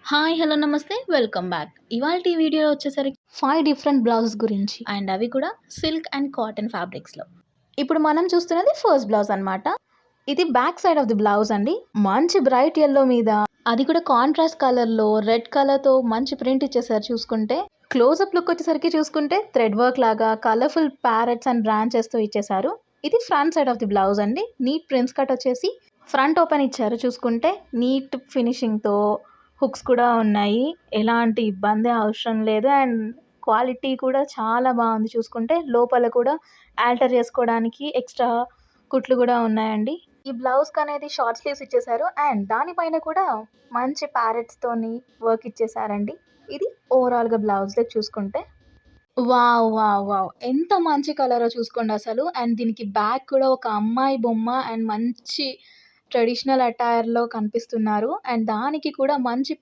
Hi! Hello! నమస్తే. Welcome back. ఇవాల్టి వీడియోలో వచ్చేసరికి 5 డిఫరెంట్ బ్లౌజెస్ గురించి అండ్ అవి కూడా సిల్క్ అండ్ కాటన్ ఫ్యాబ్రిక్స్‌లో. ఇప్పుడు మనం చూస్తున్నది ఫస్ట్ బ్లౌజ్ అన్నమాట. ఇది back side of the blouse అండి. మంచి బ్రైట్ యెల్లో మీద అది కూడా కాంట్రాస్ట్ కలర్‌లో రెడ్ కలర్‌తో మంచి ప్రింట్ ఇచ్చేసారు చూసుకుంటే. క్లోజప్ లుక్ వచ్చేసరికి చూసుకుంటే థ్రెడ్ వర్క్ లాగా కలర్‌ఫుల్ ప్యారెట్స్ అండ్ బ్రాంచెస్‌తో ఇచ్చేసారు. ఇది front side of the blouse అండి. నీట్ ప్రిన్స్ కట్ వచ్చేసి ఫ్రంట్ ఓపెన్ ఇచ్చారు చూసుకుంటే. నీట్ ఫినిషింగ్‌తో హుక్స్ కూడా ఉన్నాయి. ఎలాంటి ఇబ్బంది అవసరం లేదు. అండ్ క్వాలిటీ కూడా చాలా బాగుంది చూసుకుంటే. లోపల కూడా ఆల్టర్ చేసుకోవడానికి ఎక్స్ట్రా కుట్లు కూడా ఉన్నాయండి. ఈ బ్లౌజ్‌కి అనేది షార్ట్ స్లీవ్స్ ఇచ్చేసారు. అండ్ దానిపైన కూడా మంచి ప్యారెట్స్‌తోని వర్క్ ఇచ్చేసారండి. ఇది ఓవరాల్‌గా బ్లౌజ్ లుక్ చూసుకుంటే. వావ్! వావ్! వావ్! ఎంత మంచి కలరో చూసుకోండి అసలు. అండ్ దీనికి బ్యాక్ కూడా ఒక అమ్మాయి బొమ్మ అండ్ మంచి ట్రెడిషనల్ అటైర్‌లో కనిపిస్తున్నారు. అండ్ దానికి కూడా మంచి